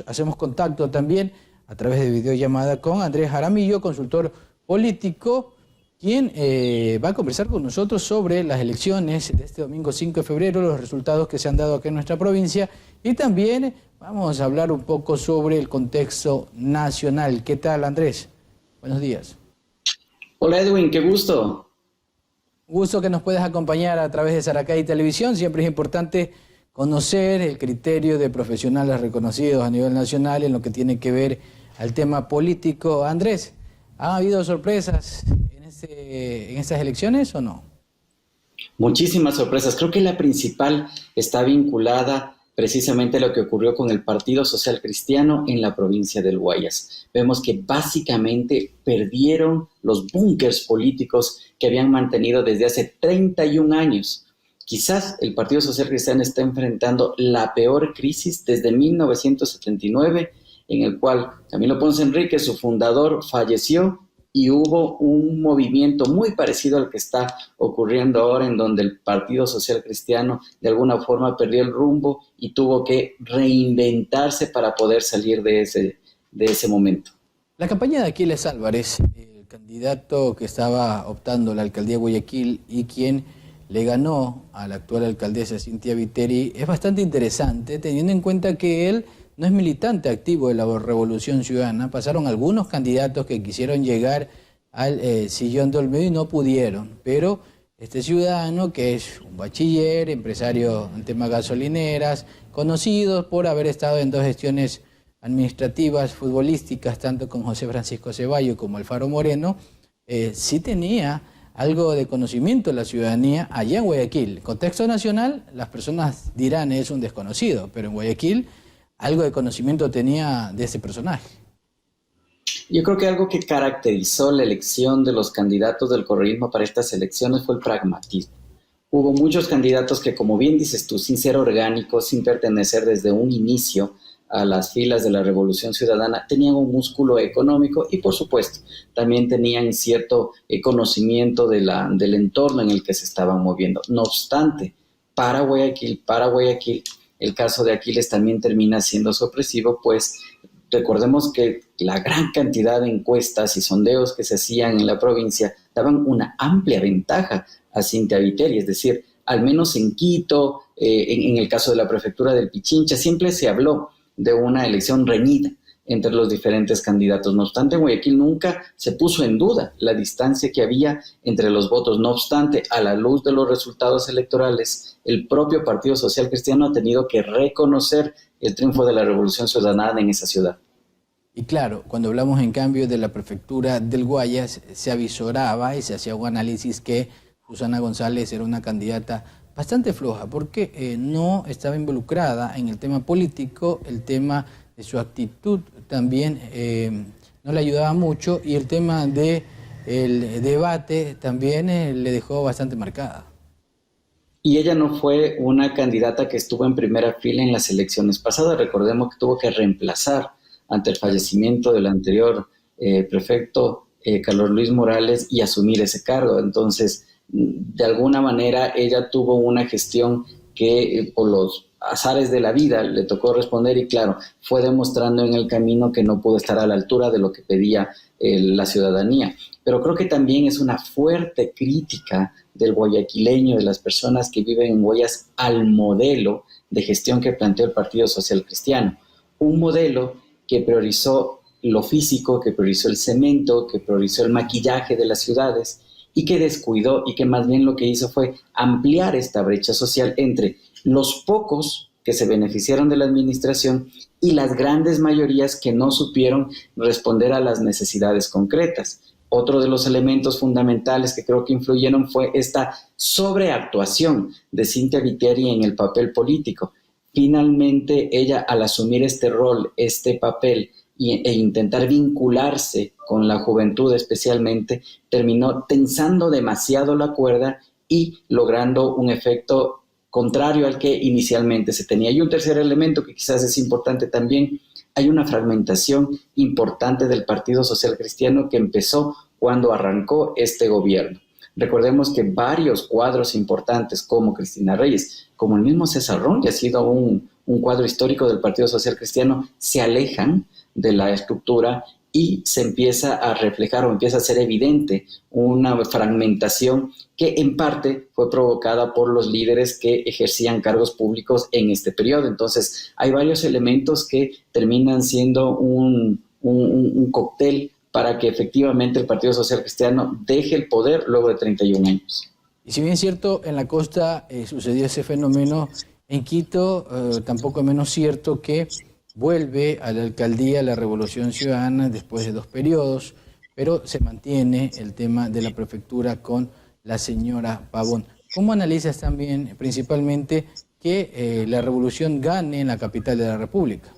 hacemos contacto también a través de videollamada con Andrés Jaramillo, consultor político, quien va a conversar con nosotros sobre las elecciones de este domingo 5 de febrero, los resultados que se han dado aquí en nuestra provincia, y también vamos a hablar un poco sobre el contexto nacional. ¿Qué tal, Andrés? Buenos días. Hola Edwin, qué gusto. Gusto que nos puedas acompañar a través de Saracay Televisión. Siempre es importante conocer el criterio de profesionales reconocidos a nivel nacional en lo que tiene que ver al tema político. Andrés, ¿ha habido sorpresas en estas elecciones o no? Muchísimas sorpresas. Creo que la principal está vinculada precisamente a lo que ocurrió con el Partido Social Cristiano en la provincia del Guayas. Vemos que básicamente perdieron los búnkers políticos que habían mantenido desde hace 31 años. Quizás el Partido Social Cristiano está enfrentando la peor crisis desde 1979, en el cual Camilo Ponce Enrique, su fundador, falleció y hubo un movimiento muy parecido al que está ocurriendo ahora, en donde el Partido Social Cristiano de alguna forma perdió el rumbo y tuvo que reinventarse para poder salir de ese momento. La campaña de Aquiles Álvarez, el candidato que estaba optando la alcaldía de Guayaquil y quien le ganó a la actual alcaldesa Cynthia Viteri, es bastante interesante, teniendo en cuenta que él no es militante activo de la Revolución Ciudadana. Pasaron algunos candidatos que quisieron llegar al sillón de Olmedo y no pudieron, pero este ciudadano, que es un bachiller, empresario en temas gasolineras, conocido por haber estado en dos gestiones administrativas, futbolísticas, tanto con José Francisco Ceballos como Alfaro Moreno, sí tenía algo de conocimiento de la ciudadanía allá en Guayaquil. En contexto nacional, las personas dirán es un desconocido, pero en Guayaquil algo de conocimiento tenía de ese personaje. Yo creo que algo que caracterizó la elección de los candidatos del correísmo para estas elecciones fue el pragmatismo. Hubo muchos candidatos que, como bien dices tú, sin ser orgánicos, sin pertenecer desde un inicio a las filas de la Revolución Ciudadana, tenían un músculo económico y, por supuesto, también tenían cierto conocimiento del entorno en el que se estaban moviendo. No obstante, para Guayaquil, el caso de Aquiles también termina siendo sorpresivo, pues recordemos que la gran cantidad de encuestas y sondeos que se hacían en la provincia daban una amplia ventaja a Cynthia Viteri, es decir, al menos en Quito, en el caso de la prefectura del Pichincha, siempre se habló de una elección reñida entre los diferentes candidatos. No obstante, en Guayaquil nunca se puso en duda la distancia que había entre los votos. No obstante, a la luz de los resultados electorales, el propio Partido Social Cristiano ha tenido que reconocer el triunfo de la Revolución Ciudadana en esa ciudad. Y claro, cuando hablamos en cambio de la prefectura del Guayas, se avisoraba y se hacía un análisis que Susana González era una candidata bastante floja, porque no estaba involucrada en el tema político, el tema de su actitud también no le ayudaba mucho, y el tema del debate también le dejó bastante marcada. Y ella no fue una candidata que estuvo en primera fila en las elecciones pasadas. Recordemos que tuvo que reemplazar ante el fallecimiento del anterior prefecto Carlos Luis Morales y asumir ese cargo. Entonces, de alguna manera ella tuvo una gestión que por los azares de la vida le tocó responder, y claro, fue demostrando en el camino que no pudo estar a la altura de lo que pedía la ciudadanía. Pero creo que también es una fuerte crítica del guayaquileño, de las personas que viven en Guayas, al modelo de gestión que planteó el Partido Social Cristiano. Un modelo que priorizó lo físico, que priorizó el cemento, que priorizó el maquillaje de las ciudades, y que descuidó, y que más bien lo que hizo fue ampliar esta brecha social entre los pocos que se beneficiaron de la administración y las grandes mayorías que no supieron responder a las necesidades concretas. Otro de los elementos fundamentales que creo que influyeron fue esta sobreactuación de Cynthia Viteri en el papel político. Finalmente, ella, al asumir este rol, este papel, e intentar vincularse con la juventud especialmente, terminó tensando demasiado la cuerda y logrando un efecto contrario al que inicialmente se tenía. Y un tercer elemento que quizás es importante también: hay una fragmentación importante del Partido Social Cristiano que empezó cuando arrancó este gobierno. Recordemos que varios cuadros importantes, como Cristina Reyes, como el mismo César Ron, que ha sido un un cuadro histórico del Partido Social Cristiano, se alejan de la estructura y se empieza a reflejar o empieza a ser evidente una fragmentación que en parte fue provocada por los líderes que ejercían cargos públicos en este periodo. Entonces, hay varios elementos que terminan siendo un cóctel para que efectivamente el Partido Social Cristiano deje el poder luego de 31 años. Y si bien es cierto, en la costa sucedió ese fenómeno, en Quito tampoco es menos cierto que vuelve a la alcaldía la Revolución Ciudadana después de 2 periodos, pero se mantiene el tema de la prefectura con la señora Pavón. ¿Cómo analizas también principalmente que la revolución gane en la capital de la República?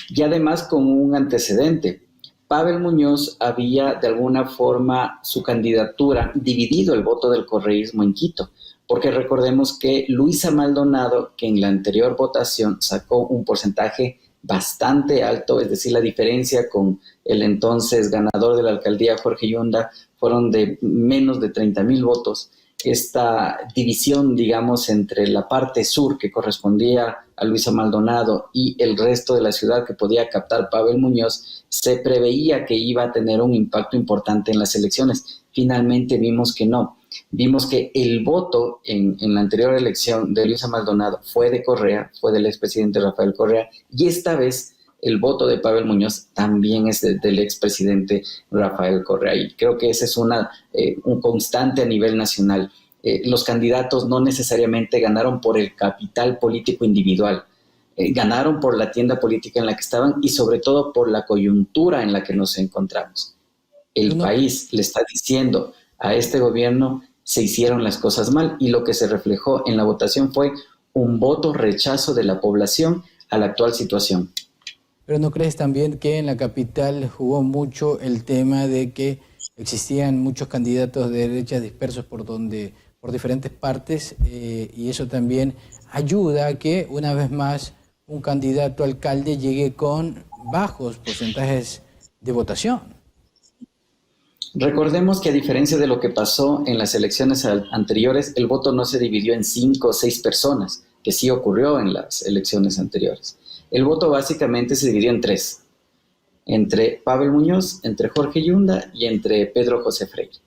Y además con un antecedente. Pavel Muñoz había de alguna forma su candidatura dividido el voto del correísmo en Quito, porque recordemos que Luisa Maldonado, que en la anterior votación sacó un porcentaje bastante alto, es decir, la diferencia con el entonces ganador de la alcaldía, Jorge Yunda, fueron de menos de 30,000 votos. Esta división, digamos, entre la parte sur que correspondía a Luisa Maldonado y el resto de la ciudad que podía captar Pavel Muñoz, se preveía que iba a tener un impacto importante en las elecciones. Finalmente vimos que no. Vimos que el voto en la anterior elección de Luisa Maldonado fue de Correa, fue del expresidente Rafael Correa, y esta vez el voto de Pavel Muñoz también es del expresidente Rafael Correa. Y creo que ese es un constante a nivel nacional. Los candidatos no necesariamente ganaron por el capital político individual, ganaron por la tienda política en la que estaban y sobre todo por la coyuntura en la que nos encontramos. El país le está diciendo a este gobierno se hicieron las cosas mal, y lo que se reflejó en la votación fue un voto rechazo de la población a la actual situación. Pero ¿no crees también que en la capital jugó mucho el tema de que existían muchos candidatos de derecha dispersos por diferentes partes, y eso también ayuda a que una vez más un candidato a alcalde llegue con bajos porcentajes de votación? Recordemos que a diferencia de lo que pasó en las elecciones anteriores, el voto no se dividió en 5 o 6 personas, que sí ocurrió en las elecciones anteriores. El voto básicamente se dividió en 3, entre Pavel Muñoz, entre Jorge Yunda y entre Pedro José Freire.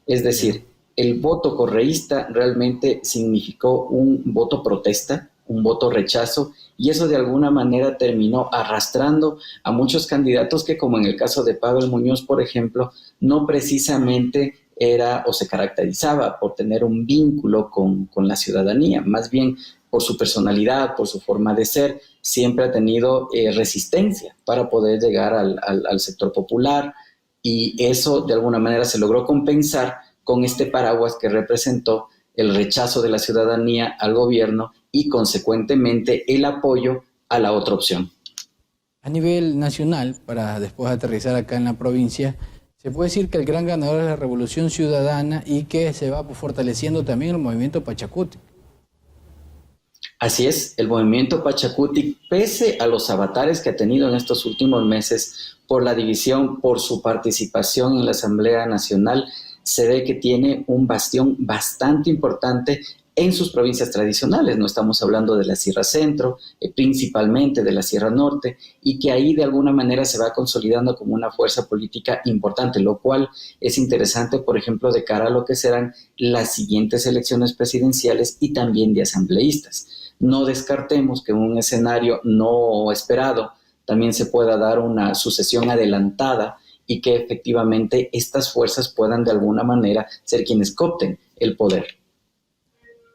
Es decir, el voto correísta realmente significó un voto protesta, un voto rechazo, y eso de alguna manera terminó arrastrando a muchos candidatos que, como en el caso de Pavel Muñoz, por ejemplo, no precisamente era o se caracterizaba por tener un vínculo con la ciudadanía, más bien por su personalidad, por su forma de ser, siempre ha tenido resistencia para poder llegar al sector popular, y eso de alguna manera se logró compensar con este paraguas que representó el rechazo de la ciudadanía al gobierno y consecuentemente el apoyo a la otra opción. A nivel nacional, para después aterrizar acá en la provincia, se puede decir que el gran ganador es la Revolución Ciudadana y que se va fortaleciendo también el movimiento Pachacuti. Así es, el movimiento Pachacuti, pese a los avatares que ha tenido en estos últimos meses por la división, por su participación en la Asamblea Nacional, se ve que tiene un bastión bastante importante en sus provincias tradicionales. No estamos hablando de la Sierra Centro, principalmente de la Sierra Norte, y que ahí de alguna manera se va consolidando como una fuerza política importante, lo cual es interesante, por ejemplo, de cara a lo que serán las siguientes elecciones presidenciales y también de asambleístas. No descartemos que en un escenario no esperado también se pueda dar una sucesión adelantada y que efectivamente estas fuerzas puedan de alguna manera ser quienes coopten el poder.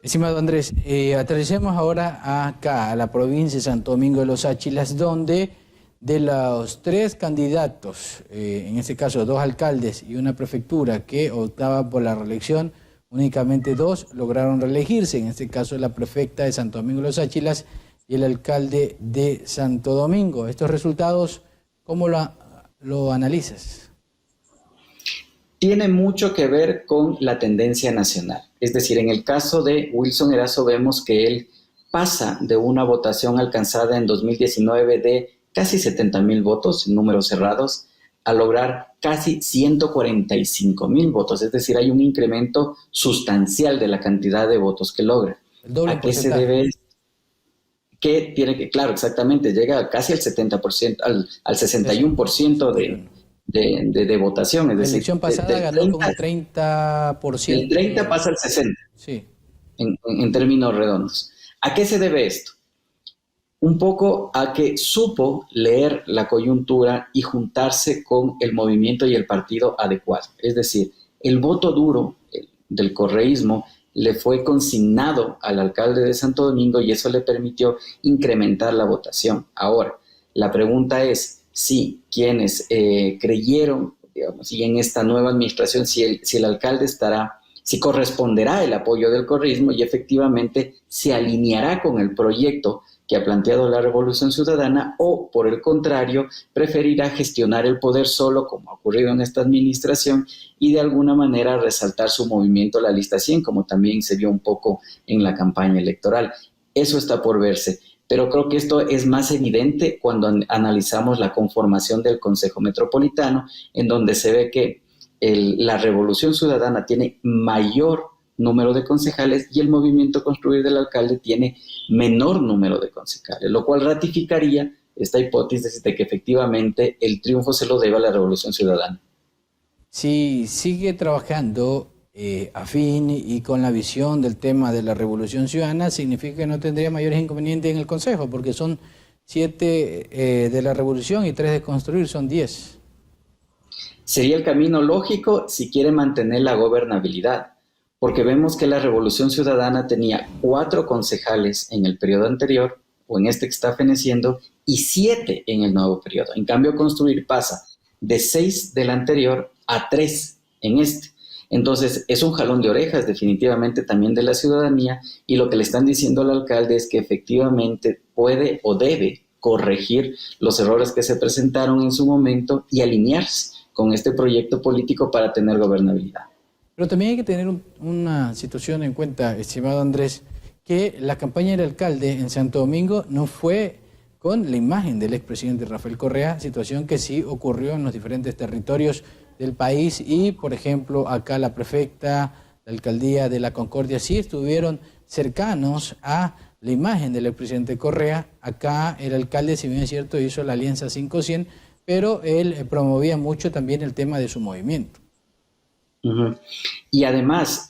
Estimado Andrés, aterricemos ahora acá, a la provincia de Santo Domingo de los Áchilas, donde de los 3 candidatos, en este caso 2 alcaldes y una prefectura que optaba por la reelección, únicamente 2 lograron reelegirse, en este caso la prefecta de Santo Domingo de los Áchilas y el alcalde de Santo Domingo. Estos resultados, ¿cómo lo analizas? Tiene mucho que ver con la tendencia nacional. Es decir, en el caso de Wilson Erazo vemos que él pasa de una votación alcanzada en 2019 de casi 70,000 votos, en números cerrados, a lograr casi 145,000 votos. Es decir, hay un incremento sustancial de la cantidad de votos que logra. El doble ¿A qué se debe esto? que tiene que, claro, exactamente, llega casi al 70%, al 61% de votación. Es La decir, elección pasada ganó con el del 30%. 30 pasa al 60 Sí. en términos redondos. ¿A qué se debe esto? Un poco a que supo leer la coyuntura y juntarse con el movimiento y el partido adecuado. Es decir, el voto duro del correísmo le fue consignado al alcalde de Santo Domingo y eso le permitió incrementar la votación. Ahora, la pregunta es si quienes creyeron, digamos, y en esta nueva administración, si el alcalde estará, si corresponderá el apoyo del correísmo y efectivamente se alineará con el proyecto que ha planteado la Revolución Ciudadana, o por el contrario, preferirá gestionar el poder solo, como ha ocurrido en esta administración, y de alguna manera resaltar su movimiento a la lista 100, como también se vio un poco en la campaña electoral. Eso está por verse, pero creo que esto es más evidente cuando analizamos la conformación del Consejo Metropolitano, en donde se ve que la Revolución Ciudadana tiene mayor número de concejales y el movimiento Construir del alcalde tiene menor número de concejales, lo cual ratificaría esta hipótesis de que efectivamente el triunfo se lo debe a la Revolución Ciudadana. Si sigue trabajando afín y con la visión del tema de la Revolución Ciudadana, significa que no tendría mayores inconvenientes en el Consejo, porque son 7 de la Revolución y 3 de Construir, son 10. Sería el camino lógico si quiere mantener la gobernabilidad, porque vemos que la Revolución Ciudadana tenía 4 concejales en el periodo anterior, o en este que está feneciendo, y 7 en el nuevo periodo. En cambio, Construir pasa de 6 del anterior a 3 en este. Entonces, es un jalón de orejas definitivamente también de la ciudadanía, y lo que le están diciendo al alcalde es que efectivamente puede o debe corregir los errores que se presentaron en su momento y alinearse con este proyecto político para tener gobernabilidad. Pero también hay que tener una situación en cuenta, estimado Andrés, que la campaña del alcalde en Santo Domingo no fue con la imagen del expresidente Rafael Correa, situación que sí ocurrió en los diferentes territorios del país y, por ejemplo, acá la prefecta, la alcaldía de La Concordia sí estuvieron cercanos a la imagen del expresidente Correa. Acá el alcalde, si bien es cierto, hizo la alianza 500, pero él promovía mucho también el tema de su movimiento. Uh-huh. Y además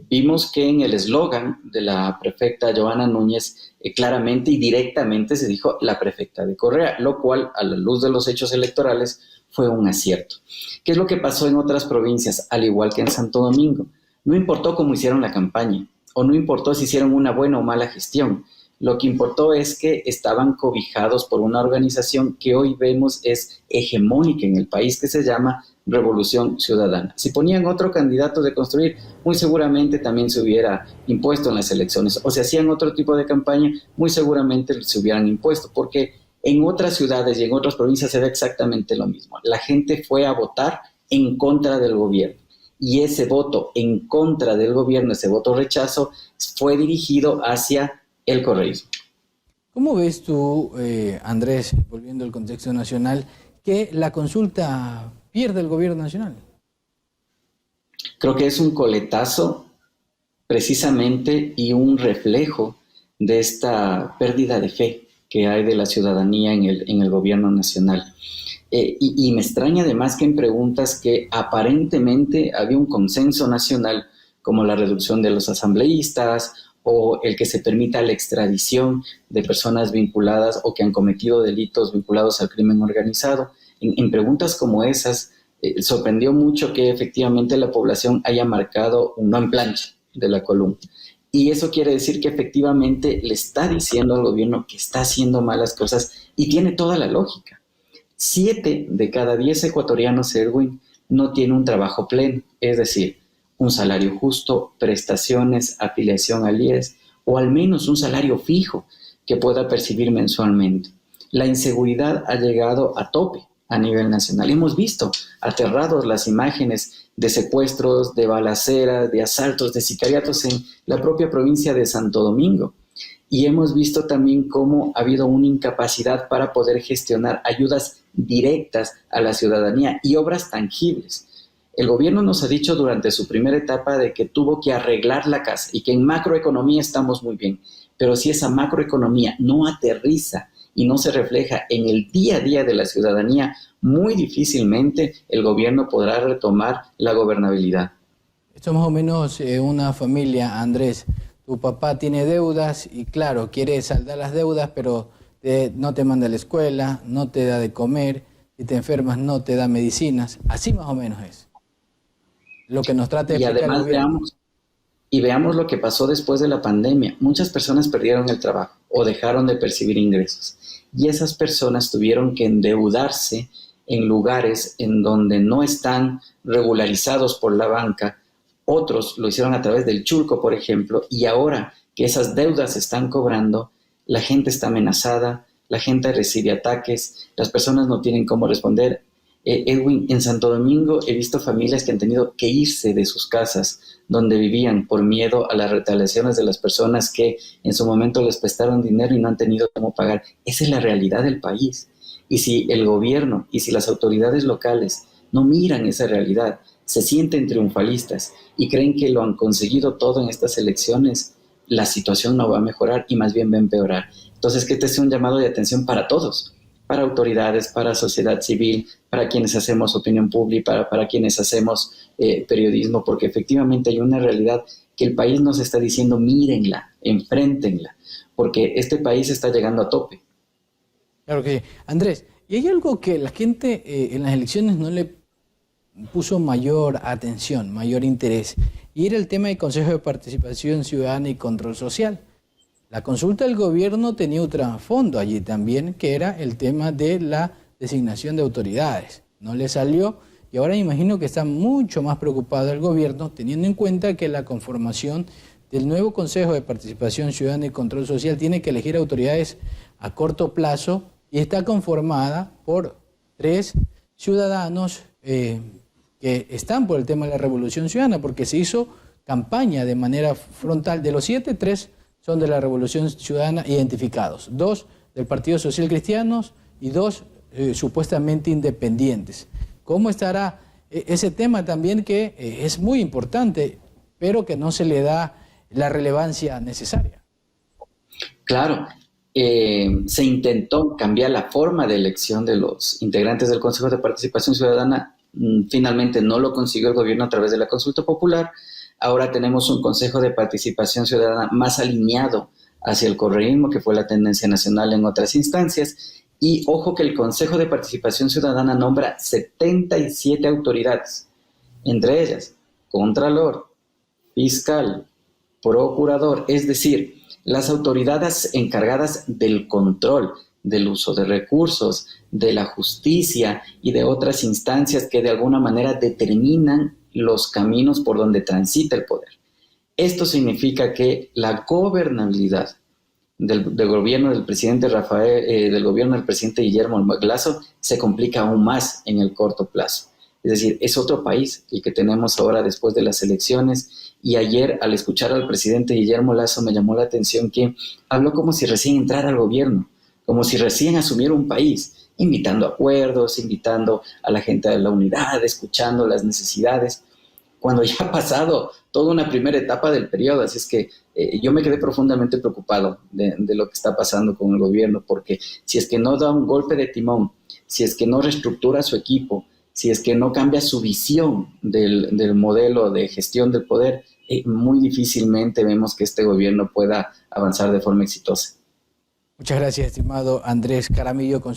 vimos que en el eslogan de la prefecta Johanna Núñez claramente y directamente se dijo la prefecta de Correa, lo cual a la luz de los hechos electorales fue un acierto. ¿Qué es lo que pasó en otras provincias, al igual que en Santo Domingo? No importó cómo hicieron la campaña o no importó si hicieron una buena o mala gestión. Lo que importó es que estaban cobijados por una organización que hoy vemos es hegemónica en el país, que se llama Revolución Ciudadana. Si ponían otro candidato de Construir, muy seguramente también se hubiera impuesto en las elecciones. O si hacían otro tipo de campaña, muy seguramente se hubieran impuesto, porque en otras ciudades y en otras provincias se ve exactamente lo mismo. La gente fue a votar en contra del gobierno. Y ese voto en contra del gobierno, ese voto rechazo, fue dirigido hacia el correísmo. ¿Cómo ves tú, Andrés, volviendo al contexto nacional, que la consulta pierde el gobierno nacional? Creo que es un coletazo precisamente y un reflejo de esta pérdida de fe que hay de la ciudadanía en el gobierno nacional. Y me extraña además que en preguntas que aparentemente había un consenso nacional, como la reducción de los asambleístas o el que se permita la extradición de personas vinculadas o que han cometido delitos vinculados al crimen organizado. En preguntas como esas, sorprendió mucho que efectivamente la población haya marcado un no en plancha de la columna. Y eso quiere decir que efectivamente le está diciendo al gobierno que está haciendo malas cosas y tiene toda la lógica. 7 de cada 10 ecuatorianos, Erwin, no tienen un trabajo pleno, es decir, un salario justo, prestaciones, afiliación al IES o al menos un salario fijo que pueda percibir mensualmente. La inseguridad ha llegado a tope a nivel nacional. Hemos visto aterrados las imágenes de secuestros, de balaceras, de asaltos, de sicariatos en la propia provincia de Santo Domingo. Y hemos visto también cómo ha habido una incapacidad para poder gestionar ayudas directas a la ciudadanía y obras tangibles. El gobierno nos ha dicho durante su primera etapa de que tuvo que arreglar la casa y que en macroeconomía estamos muy bien, pero si esa macroeconomía no aterriza y no se refleja en el día a día de la ciudadanía, muy difícilmente el gobierno podrá retomar la gobernabilidad. Esto es más o menos una familia, Andrés. Tu papá tiene deudas y claro, quiere saldar las deudas, pero no te manda a la escuela, no te da de comer, si te enfermas no te da medicinas. Así más o menos es lo que nos trata de Y explicar el además gobierno. veamos lo que pasó después de la pandemia. Muchas personas perdieron el trabajo o dejaron de percibir ingresos. Y esas personas tuvieron que endeudarse en lugares en donde no están regularizados por la banca. Otros lo hicieron a través del Chulco, por ejemplo, y ahora que esas deudas se están cobrando, la gente está amenazada, la gente recibe ataques, las personas no tienen cómo responder. Edwin, en Santo Domingo he visto familias que han tenido que irse de sus casas donde vivían por miedo a las retaliaciones de las personas que en su momento les prestaron dinero y no han tenido cómo pagar. Esa es la realidad del país. Y si el gobierno y si las autoridades locales no miran esa realidad, se sienten triunfalistas y creen que lo han conseguido todo en estas elecciones, la situación no va a mejorar y más bien va a empeorar. Entonces, que este sea un llamado de atención para todos, para autoridades, para sociedad civil, para quienes hacemos opinión pública, para quienes hacemos periodismo, porque efectivamente hay una realidad que el país nos está diciendo, mírenla, enfréntenla, porque este país está llegando a tope. Claro que sí. Andrés, y hay algo que la gente en las elecciones no le puso mayor atención, mayor interés, y era el tema del Consejo de Participación Ciudadana y Control Social. La consulta del gobierno tenía un trasfondo allí también, que era el tema de la designación de autoridades. No le salió y ahora imagino que está mucho más preocupado el gobierno, teniendo en cuenta que la conformación del nuevo Consejo de Participación Ciudadana y Control Social tiene que elegir autoridades a corto plazo y está conformada por 3 ciudadanos que están por el tema de la Revolución Ciudadana, porque se hizo campaña de manera frontal. De los 7, 3 son de la Revolución Ciudadana identificados, 2 del Partido Social Cristiano y 2 supuestamente independientes. ¿Cómo estará ese tema también que es muy importante, pero que no se le da la relevancia necesaria? Claro, se intentó cambiar la forma de elección de los integrantes del Consejo de Participación Ciudadana. Finalmente no lo consiguió el gobierno a través de la consulta popular. Ahora tenemos un Consejo de Participación Ciudadana más alineado hacia el correísmo, que fue la tendencia nacional en otras instancias. Y ojo que el Consejo de Participación Ciudadana nombra 77 autoridades, entre ellas Contralor, Fiscal, Procurador, es decir, las autoridades encargadas del control, del uso de recursos, de la justicia y de otras instancias que de alguna manera determinan los caminos por donde transita el poder. Esto significa que la gobernabilidad del gobierno del presidente del gobierno del presidente Guillermo Lasso se complica aún más en el corto plazo. Es decir, es otro país el que tenemos ahora después de las elecciones. Y ayer, al escuchar al presidente Guillermo Lasso, me llamó la atención que habló como si recién entrara al gobierno, como si recién asumiera un país, invitando acuerdos, invitando a la gente a la unidad, escuchando las necesidades, cuando ya ha pasado toda una primera etapa del periodo. Así es que yo me quedé profundamente preocupado de lo que está pasando con el gobierno, porque si es que no da un golpe de timón, si es que no reestructura su equipo, si es que no cambia su visión del modelo de gestión del poder, muy difícilmente vemos que este gobierno pueda avanzar de forma exitosa. Muchas gracias, estimado Andrés Caramillo.